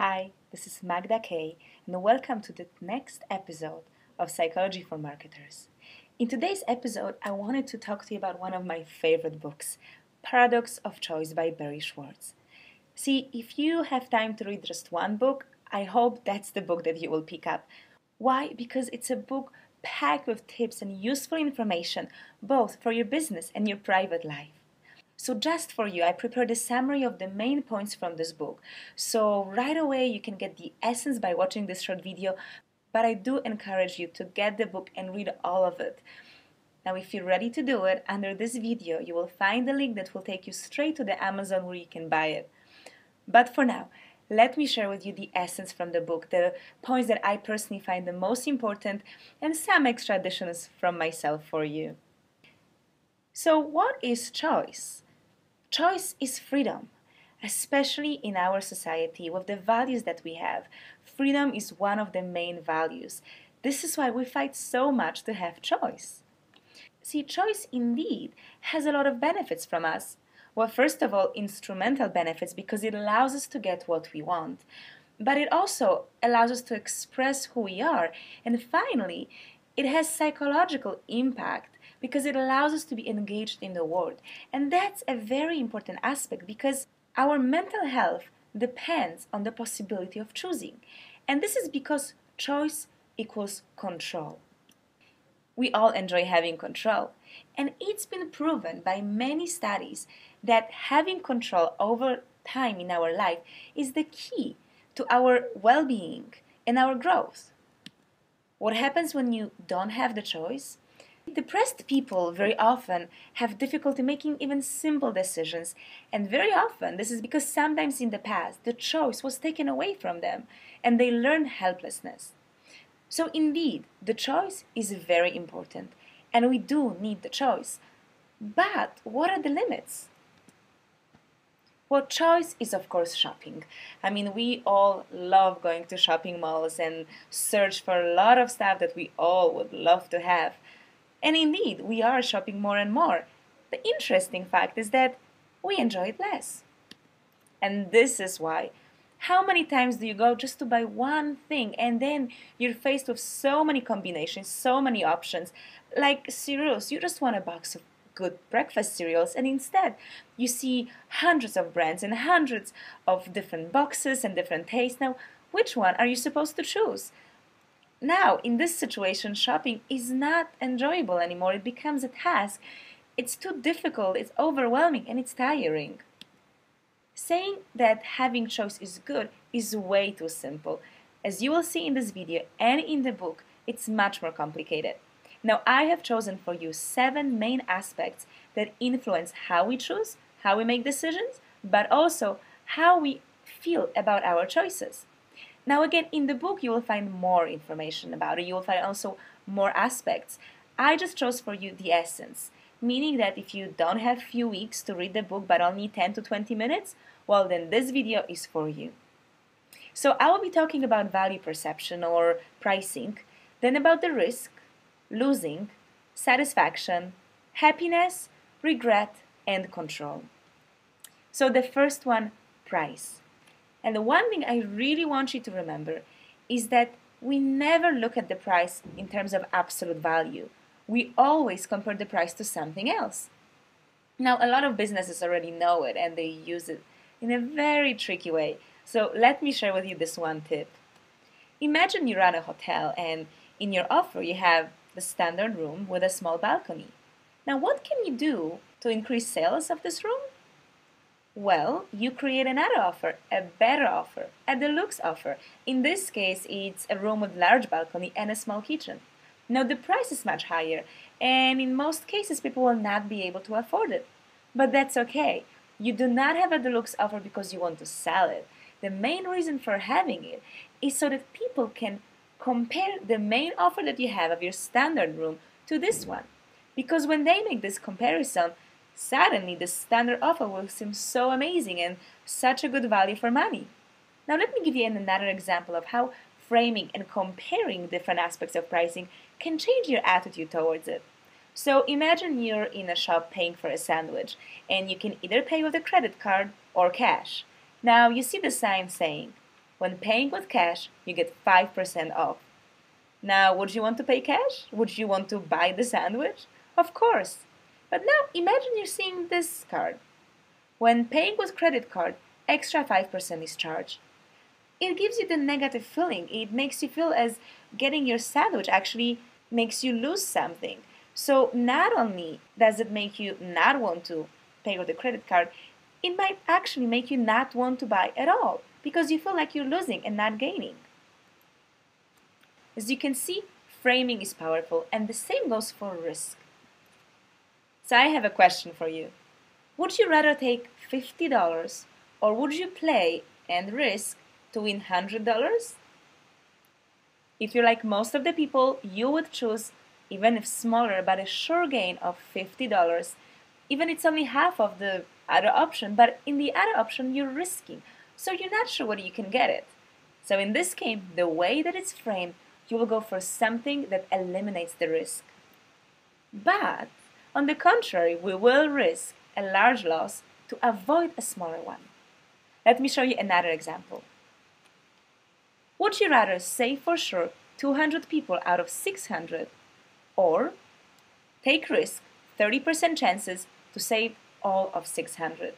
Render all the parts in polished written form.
Hi, this is Magda K, and welcome to the next episode of Psychology for Marketers. In today's episode, I wanted to talk to you about one of my favorite books, Paradox of Choice by Schwartz. See, if you have time to read just one book, I hope that's the book that you will pick up. Why? Because it's a book packed with tips and useful information, both for your business and your private life. So just for you, I prepared a summary of the main points from this book. So right away you can get the essence by watching this short video, but I do encourage you to get the book and read all of it. Now if you're ready to do it, under this video you will find a link that will take you straight to the Amazon where you can buy it. But for now, let me share with you the essence from the book, the points that I personally find the most important, and some extra additions from myself for you. So what is choice? Choice is freedom, especially in our society with the values that we have. Freedom is one of the main values. This is why we fight so much to have choice. See, choice indeed has a lot of benefits from us. Well, first of all, instrumental benefits because it allows us to get what we want. But it also allows us to express who we are. And finally, it has psychological impact because it allows us to be engaged in the world. And that's a very important aspect because our mental health depends on the possibility of choosing. And this is because choice equals control. We all enjoy having control. And it's been proven by many studies that having control over time in our life is the key to our well-being and our growth. What happens when you don't have the choice? Depressed people very often have difficulty making even simple decisions, and very often this is because sometimes in the past the choice was taken away from them and they learn helplessness. So indeed, the choice is very important and we do need the choice. But what are the limits? Well, choice is of course shopping. I mean, we all love going to shopping malls and search for a lot of stuff that we all would love to have. And indeed, we are shopping more and more. The interesting fact is that we enjoy it less. And this is why. How many times do you go just to buy one thing and then you're faced with so many combinations, so many options, like cereals. You just want a box of good breakfast cereals and instead you see hundreds of brands and hundreds of different boxes and different tastes. Now, which one are you supposed to choose? Now, in this situation, shopping is not enjoyable anymore. It becomes a task. It's too difficult, it's overwhelming, and it's tiring. Saying that having choice is good is way too simple. As you will see in this video and in the book, it's much more complicated. Now, I have chosen for you 7 main aspects that influence how we choose, how we make decisions, but also how we feel about our choices. Now again, in the book you will find more information about it. You will find also more aspects. I just chose for you the essence, meaning that if you don't have a few weeks to read the book but only 10 to 20 minutes, well then this video is for you. So I will be talking about value perception or pricing, then about the risk, losing, satisfaction, happiness, regret, and control. So the first one, price. And the one thing I really want you to remember is that we never look at the price in terms of absolute value. We always compare the price to something else. Now, a lot of businesses already know it and they use it in a very tricky way. So let me share with you this one tip. Imagine you run a hotel and in your offer you have the standard room with a small balcony. Now, what can you do to increase sales of this room? Well, you create another offer, a better offer, a deluxe offer. In this case, it's a room with large balcony and a small kitchen. Now, the price is much higher, and in most cases, people will not be able to afford it. But that's okay. You do not have a deluxe offer because you want to sell it. The main reason for having it is so that people can compare the main offer that you have of your standard room to this one. Because when they make this comparison, suddenly the standard offer will seem so amazing and such a good value for money. Now let me give you another example of how framing and comparing different aspects of pricing can change your attitude towards it. So imagine you're in a shop paying for a sandwich and you can either pay with a credit card or cash. Now you see the sign saying When paying with cash, you get 5% off. Now, would you want to pay cash? Would you want to buy the sandwich? Of course. But now imagine you're seeing this card. When paying with credit card, extra 5% is charged. It gives you the negative feeling. It makes you feel as getting your sandwich actually makes you lose something. So not only does it make you not want to pay with a credit card, it might actually make you not want to buy at all because you feel like you're losing and not gaining. As you can see, framing is powerful, and the same goes for risk. So I have a question for you. Would you rather take $50 or would you play and risk to win $100? If you're like most of the people, you would choose, even if smaller, but a sure gain of $50. Even it's only half of the other option, but in the other option you're risking, so you're not sure whether you can get it. So in this game, the way that it's framed, you will go for something that eliminates the risk. But, on the contrary, we will risk a large loss to avoid a smaller one. Let me show you another example. Would you rather save for sure 200 people out of 600 or take risk 30% chances to save all of 600?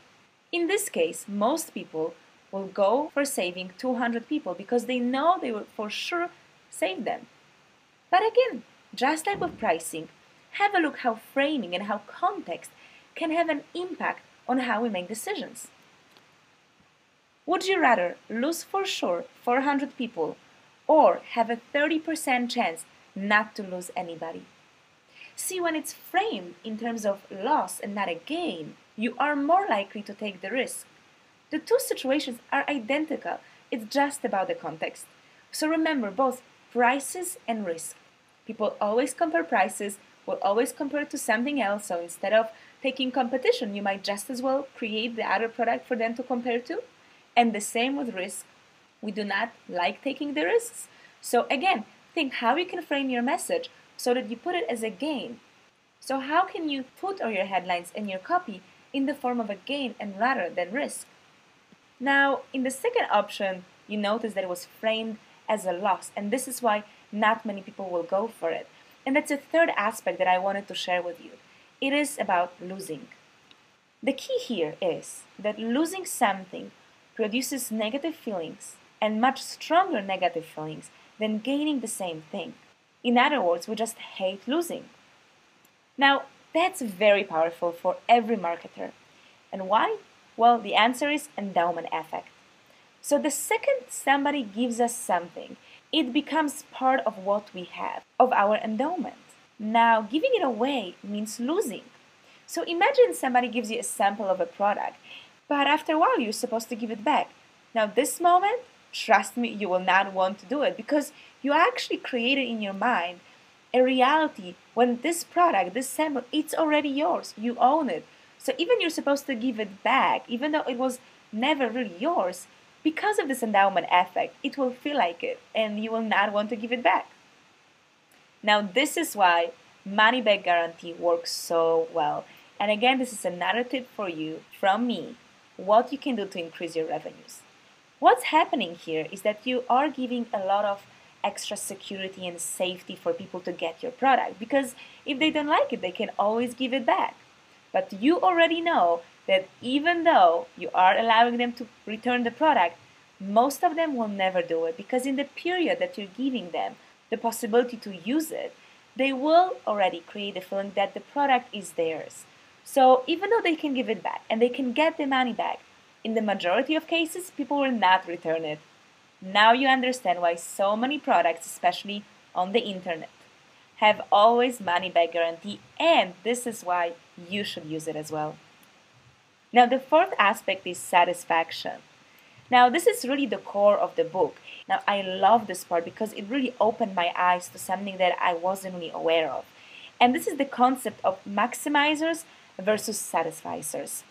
In this case, most people will go for saving 200 people because they know they will for sure save them. But again, just like with pricing, have a look how framing and how context can have an impact on how we make decisions. Would you rather lose for sure 400 people or have a 30% chance not to lose anybody? See, when it's framed in terms of loss and not a gain, you are more likely to take the risk. The two situations are identical, it's just about the context. So remember both prices and risk. People always compare prices, will always compare it to something else, so instead of taking competition, you might just as well create the other product for them to compare to. And the same with risk. We do not like taking the risks. So again, think how you can frame your message so that you put it as a gain. So how can you put all your headlines and your copy in the form of a gain and rather than risk? Now, in the second option, you notice that it was framed as a loss, and this is why not many people will go for it. And that's a third aspect that I wanted to share with you. It is about losing. The key here is that losing something produces negative feelings and much stronger negative feelings than gaining the same thing. In other words, we just hate losing. Now, that's very powerful for every marketer. And why? Well, the answer is endowment effect. So the second somebody gives us something, it becomes part of what we have, of our endowment. Now, giving it away means losing. So imagine somebody gives you a sample of a product, but after a while you're supposed to give it back. Now, this moment, trust me, you will not want to do it because you actually created in your mind a reality when this product, this sample, it's already yours. You own it. So even you're supposed to give it back, even though it was never really yours, because of this endowment effect, it will feel like it, and you will not want to give it back. Now, this is why money-back guarantee works so well. And again, this is another tip for you from me, what you can do to increase your revenues. What's happening here is that you are giving a lot of extra security and safety for people to get your product, because if they don't like it, they can always give it back. But you already know that even though you are allowing them to return the product, most of them will never do it because in the period that you're giving them the possibility to use it, they will already create the feeling that the product is theirs. So even though they can give it back and they can get the money back, in the majority of cases, people will not return it. Now you understand why so many products, especially on the internet, have always money-back guarantee, and this is why you should use it as well. Now, the fourth aspect is satisfaction. Now, this is really the core of the book. Now, I love this part because it really opened my eyes to something that I wasn't really aware of. And this is the concept of maximizers versus satisficers.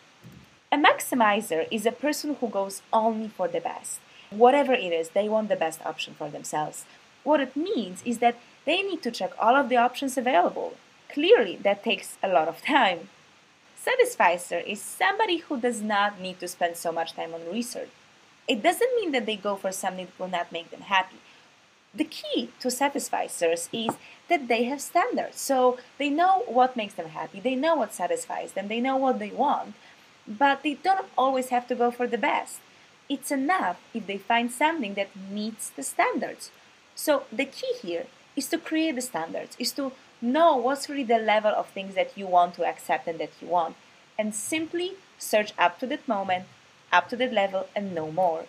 A maximizer is a person who goes only for the best. Whatever it is, they want the best option for themselves. What it means is that they need to check all of the options available. Clearly, that takes a lot of time. Satisficer is somebody who does not need to spend so much time on research. It doesn't mean that they go for something that will not make them happy. The key to satisficers is that they have standards. So they know what makes them happy, they know what satisfies them, they know what they want, but they don't always have to go for the best. It's enough if they find something that meets the standards. So the key here is to create the standards, is to know what's really the level of things that you want to accept and that you want, and simply search up to that moment, up to that level, and no more.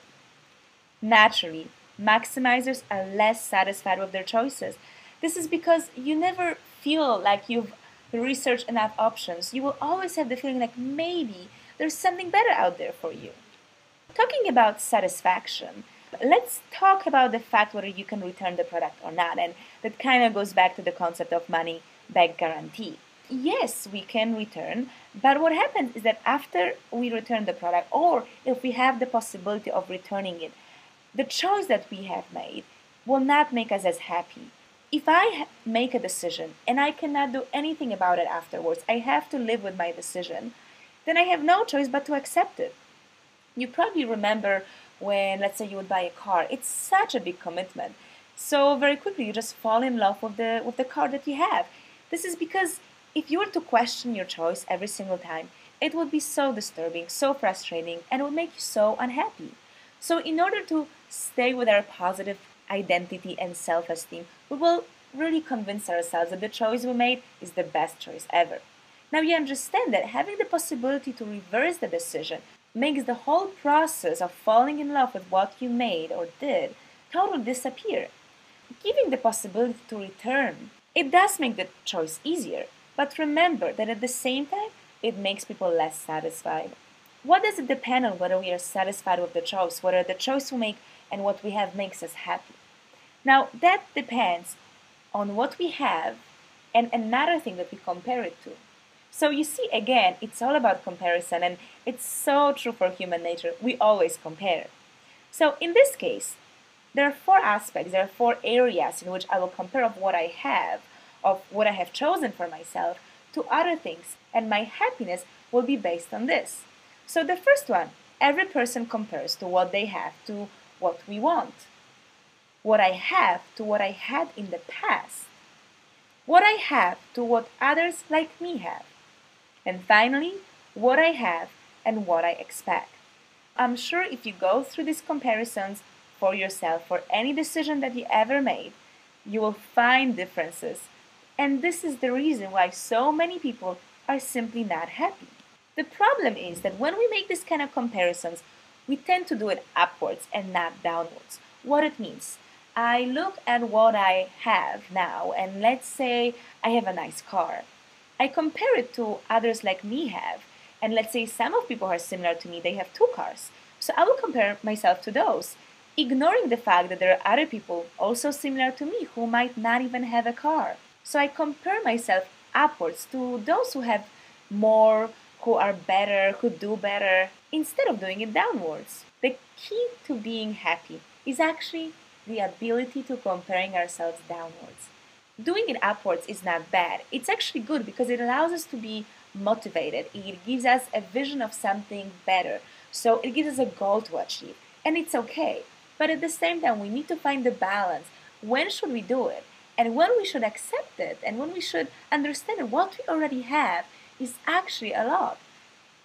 Naturally, maximizers are less satisfied with their choices. This is because you never feel like you've researched enough options. You will always have the feeling like maybe there's something better out there for you. Talking about satisfaction, let's talk about the fact whether you can return the product or not, and that kind of goes back to the concept of money back guarantee. Yes, we can return, but what happens is that after we return the product, or if we have the possibility of returning it, the choice that we have made will not make us as happy. If I make a decision and I cannot do anything about it afterwards, I have to live with my decision, then I have no choice but to accept it. You probably remember when, let's say, you would buy a car. It's such a big commitment. So very quickly you just fall in love with the car that you have. This is because if you were to question your choice every single time, it would be so disturbing, so frustrating, and it would make you so unhappy. So in order to stay with our positive identity and self-esteem, we will really convince ourselves that the choice we made is the best choice ever. Now you understand that having the possibility to reverse the decision makes the whole process of falling in love with what you made or did totally disappear. Giving the possibility to return, it does make the choice easier, but remember that at the same time, it makes people less satisfied. What does it depend on whether we are satisfied with the choice, whether the choice we make and what we have makes us happy? Now, that depends on what we have and another thing that we compare it to. So you see, again, it's all about comparison, and it's so true for human nature. We always compare. So in this case, there are four aspects, there are four areas in which I will compare of what I have chosen for myself to other things, and my happiness will be based on this. So the first one, every person compares to what they have to what we want. What I have to what I had in the past. What I have to what others like me have. And finally, what I have and what I expect. I'm sure if you go through these comparisons for yourself, for any decision that you ever made, you will find differences. And this is the reason why so many people are simply not happy. The problem is that when we make this kind of comparisons, we tend to do it upwards and not downwards. What it means, I look at what I have now, and let's say I have a nice car. I compare it to others like me have, and let's say some of people are similar to me, they have two cars. So I will compare myself to those, ignoring the fact that there are other people also similar to me who might not even have a car. So I compare myself upwards to those who have more, who are better, who do better, instead of doing it downwards. The key to being happy is actually the ability to comparing ourselves downwards. Doing it upwards is not bad. It's actually good because it allows us to be motivated. It gives us a vision of something better. So it gives us a goal to achieve. And it's okay. But at the same time, we need to find the balance. When should we do it? And when we should accept it? And when we should understand that what we already have is actually a lot.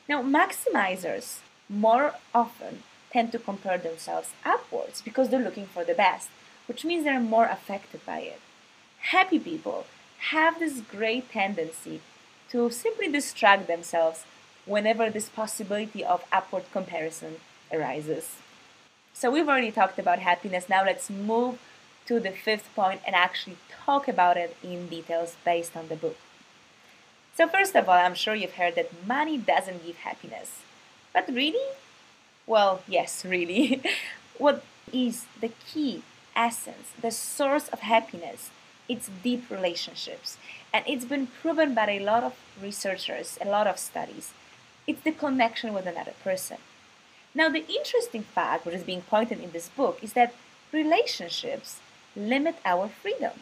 Now, maximizers more often tend to compare themselves upwards because they're looking for the best, which means they're more affected by it. Happy people have this great tendency to simply distract themselves whenever this possibility of upward comparison arises. So we've already talked about happiness. Now let's move to the fifth point and actually talk about it in details based on the book. So first of all, I'm sure you've heard that money doesn't give happiness. But really? Well, yes, really. What is the key essence, the source of happiness? It's deep relationships. And it's been proven by a lot of researchers, a lot of studies. It's the connection with another person. Now, the interesting fact, which is being pointed in this book, is that relationships limit our freedom.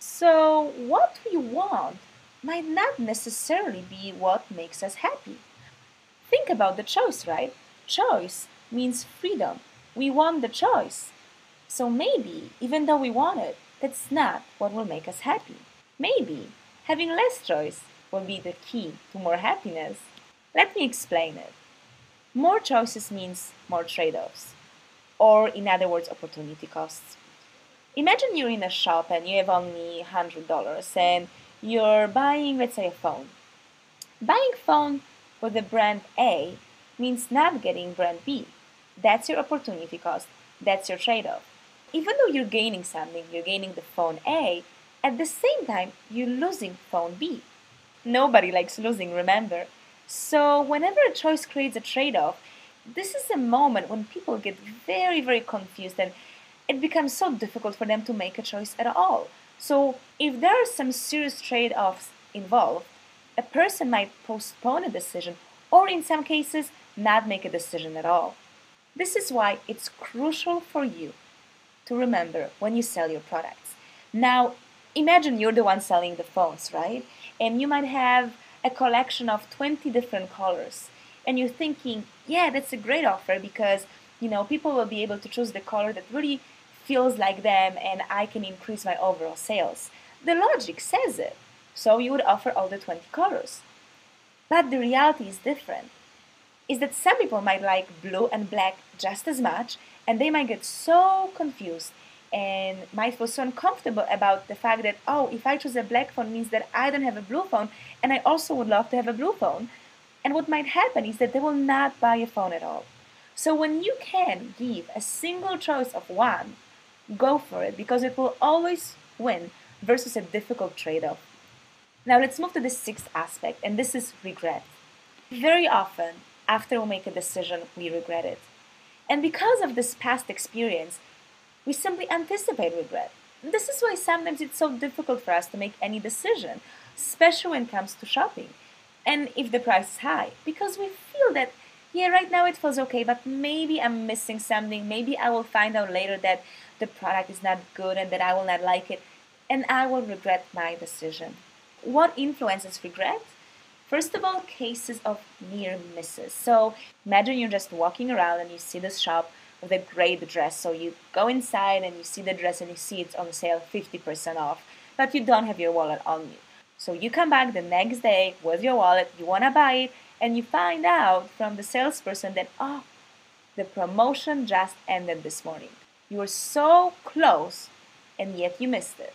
So what we want might not necessarily be what makes us happy. Think about the choice, right? Choice means freedom. We want the choice. So maybe, even though we want it, that's not what will make us happy. Maybe having less choice will be the key to more happiness. Let me explain it. More choices means more trade-offs, or in other words, opportunity costs. Imagine you're in a shop and you have only $100 and you're buying, let's say, a phone. Buying a phone with the brand A means not getting brand B. That's your opportunity cost. That's your trade-off. Even though you're gaining something, you're gaining the phone A, at the same time, you're losing phone B. Nobody likes losing, remember? So whenever a choice creates a trade-off, this is a moment when people get very, very confused and it becomes so difficult for them to make a choice at all. So if there are some serious trade-offs involved, a person might postpone a decision or in some cases not make a decision at all. This is why it's crucial for you to remember when you sell your products. Now, imagine you're the one selling the phones, right? And you might have a collection of 20 different colors. And you're thinking, yeah, that's a great offer because, people will be able to choose the color that really feels like them and I can increase my overall sales. The logic says it. So you would offer all the 20 colors. But the reality is different. Is that some people might like blue and black just as much and they might get so confused and might feel so uncomfortable about the fact that, oh, if I choose a black phone means that I don't have a blue phone and I also would love to have a blue phone. And what might happen is that they will not buy a phone at all. So when you can give a single choice of one, go for it because it will always win versus a difficult trade-off. Now let's move to the sixth aspect, and this is regret. Very often, after we make a decision, we regret it. And because of this past experience, we simply anticipate regret. This is why sometimes it's so difficult for us to make any decision, especially when it comes to shopping. And if the price is high, because we feel that, yeah, right now it feels okay, but maybe I'm missing something. Maybe I will find out later that the product is not good and that I will not like it, and I will regret my decision. What influences regret? First of all, cases of near misses. So imagine you're just walking around and you see this shop with a great dress. So you go inside and you see the dress and you see it's on sale 50% off, but you don't have your wallet on you. So you come back the next day with your wallet, you want to buy it, and you find out from the salesperson that, oh, the promotion just ended this morning. You were so close and yet you missed it.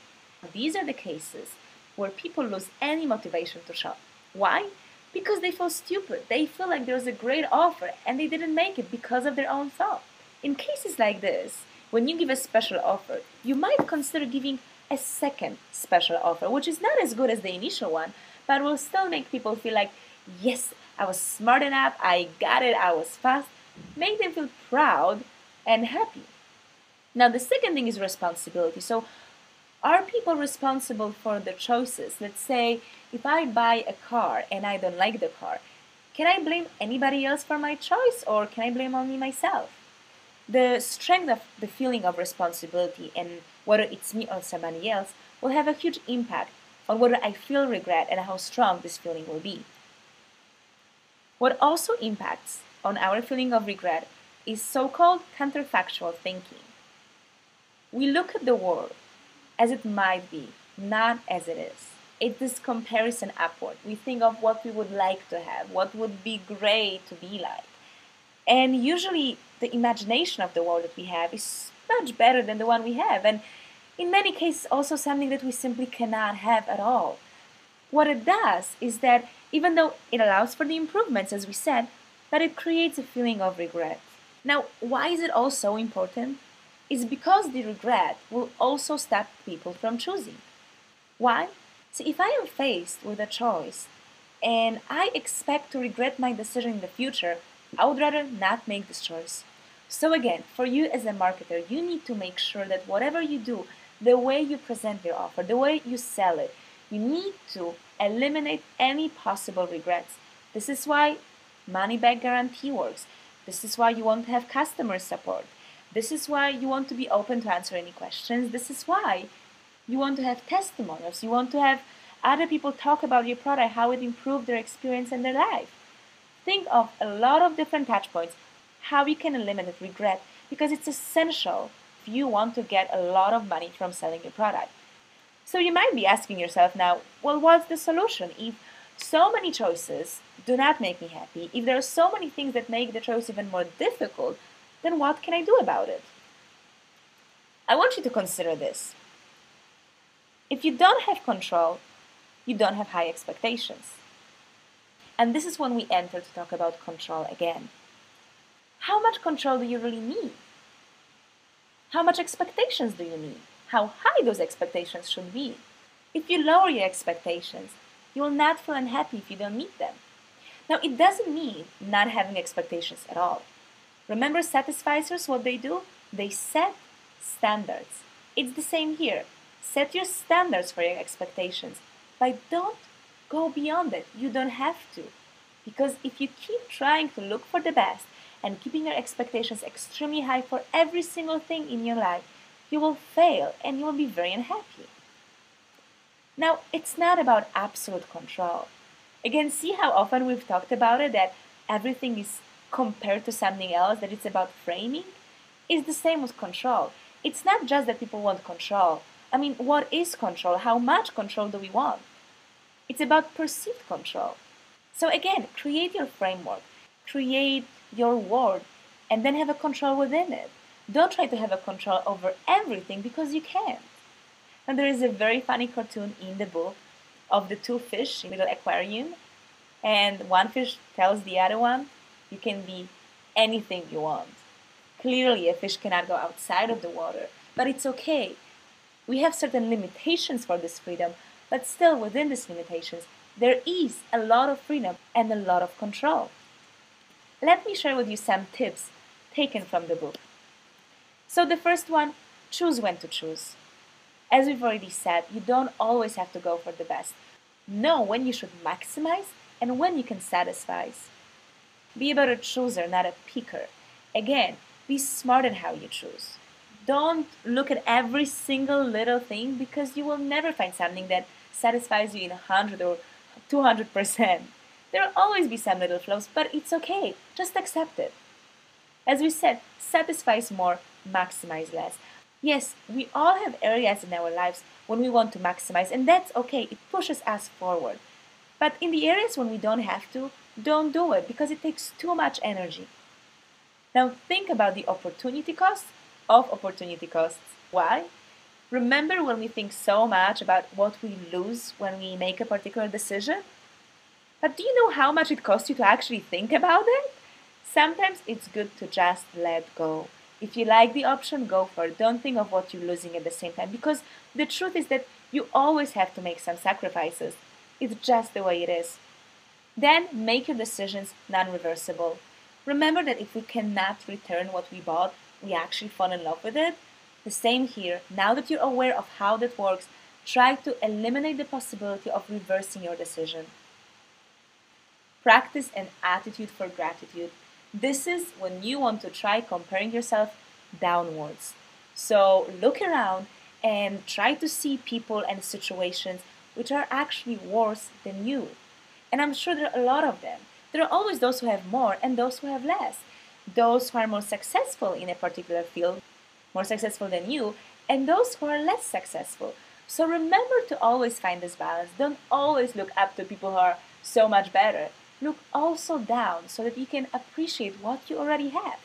These are the cases where people lose any motivation to shop. Why? Because they feel stupid. They feel like there's a great offer and they didn't make it because of their own thought. In cases like this, when you give a special offer, you might consider giving a second special offer, which is not as good as the initial one, but will still make people feel like, yes, I was smart enough, I got it, I was fast. Make them feel proud and happy. Now, the second thing is responsibility. So, are people responsible for the choices? Let's say if I buy a car and I don't like the car, can I blame anybody else for my choice or can I blame only myself? The strength of the feeling of responsibility and whether it's me or somebody else will have a huge impact on whether I feel regret and how strong this feeling will be. What also impacts on our feeling of regret is so-called counterfactual thinking. We look at the world as it might be, not as it is. It's this comparison upward. We think of what we would like to have, what would be great to be like. And usually the imagination of the world that we have is much better than the one we have. And in many cases also something that we simply cannot have at all. What it does is that even though it allows for the improvements, as we said, but it creates a feeling of regret. Now, why is it all so important? It's because the regret will also stop people from choosing. Why? See, if I am faced with a choice and I expect to regret my decision in the future, I would rather not make this choice. So again, for you as a marketer, you need to make sure that whatever you do, the way you present your offer, the way you sell it, you need to eliminate any possible regrets. This is why money-back guarantee works. This is why you want to have customer support. This is why you want to be open to answer any questions. This is why you want to have testimonials. You want to have other people talk about your product, how it improved their experience and their life. Think of a lot of different touch points, how you can eliminate regret, because it's essential if you want to get a lot of money from selling your product. So you might be asking yourself now, well, what's the solution? If so many choices do not make me happy, if there are so many things that make the choice even more difficult, then what can I do about it? I want you to consider this. If you don't have control, you don't have high expectations. And this is when we enter to talk about control again. How much control do you really need? How much expectations do you need? How high those expectations should be? If you lower your expectations, you will not feel unhappy if you don't meet them. Now, it doesn't mean not having expectations at all. Remember SATISFICERs, what they do? They set standards. It's the same here. Set your standards for your expectations, but don't go beyond it. You don't have to. Because if you keep trying to look for the best and keeping your expectations extremely high for every single thing in your life, you will fail and you will be very unhappy. Now, it's not about absolute control. Again, see how often we've talked about it, that everything is compared to something else, that it's about framing? It's the same with control. It's not just that people want control. I mean, what is control? How much control do we want? It's about perceived control. So again, create your framework, create your world, and then have a control within it. Don't try to have a control over everything because you can't. And there is a very funny cartoon in the book of the two fish in a little aquarium, and one fish tells the other one, you can be anything you want. Clearly, a fish cannot go outside of the water, but it's okay. We have certain limitations for this freedom, but still within these limitations, there is a lot of freedom and a lot of control. Let me share with you some tips taken from the book. So the first one, choose when to choose. As we've already said, you don't always have to go for the best. Know when you should maximize and when you can satisfy. Be a better chooser, not a picker. Again, be smart in how you choose. Don't look at every single little thing, because you will never find something that satisfies you in 100 or 200%. There will always be some little flaws, but it's okay. Just accept it. As we said, satisfies more, maximize less. Yes, we all have areas in our lives when we want to maximize, and that's okay. It pushes us forward. But in the areas when we don't have to, don't do it, because it takes too much energy. Now think about the opportunity cost of opportunity costs. Why? Remember when we think so much about what we lose when we make a particular decision? But do you know how much it costs you to actually think about it? Sometimes it's good to just let go. If you like the option, go for it. Don't think of what you're losing at the same time, because the truth is that you always have to make some sacrifices. It's just the way it is. Then make your decisions non-reversible. Remember that if we cannot return what we bought, we actually fall in love with it. The same here. Now that you're aware of how that works, try to eliminate the possibility of reversing your decision. Practice an attitude for gratitude. This is when you want to try comparing yourself downwards. So look around and try to see people and situations which are actually worse than you. And I'm sure there are a lot of them. There are always those who have more and those who have less. Those who are more successful in a particular field, more successful than you, and those who are less successful. So remember to always find this balance. Don't always look up to people who are so much better. Look also down so that you can appreciate what you already have.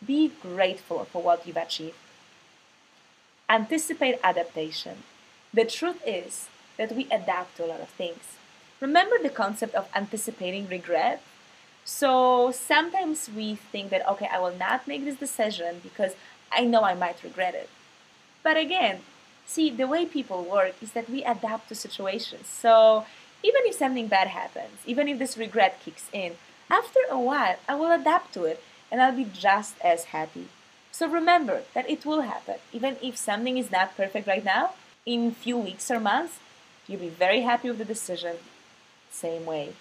Be grateful for what you've achieved. Anticipate adaptation. The truth is that we adapt to a lot of things. Remember the concept of anticipating regret? So sometimes we think that, okay, I will not make this decision because I know I might regret it. But again, see, the way people work is that we adapt to situations. So even if something bad happens, even if this regret kicks in, after a while, I will adapt to it and I'll be just as happy. So remember that it will happen. Even if something is not perfect right now, in a few weeks or months, you'll be very happy with the decision. Same way.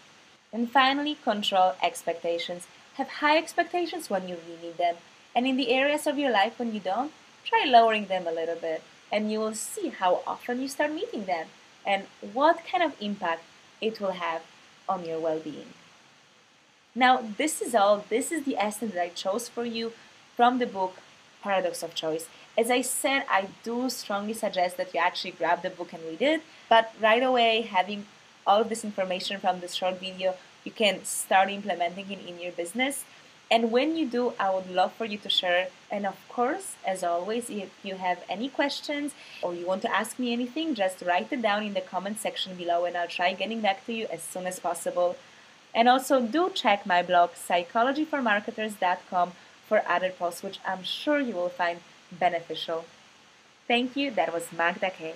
And finally, control expectations. Have high expectations when you really need them. And in the areas of your life when you don't, try lowering them a little bit. And you will see how often you start meeting them and what kind of impact it will have on your well-being. Now, this is all. This is the essence that I chose for you from the book Paradox of Choice. As I said, I do strongly suggest that you actually grab the book and read it, but right away, having all of this information from this short video, you can start implementing it in your business. And when you do, I would love for you to share. And of course, as always, if you have any questions or you want to ask me anything, just write it down in the comment section below and I'll try getting back to you as soon as possible. And also do check my blog, psychologyformarketers.com, for other posts which I'm sure you will find beneficial. Thank you. That was Magda K.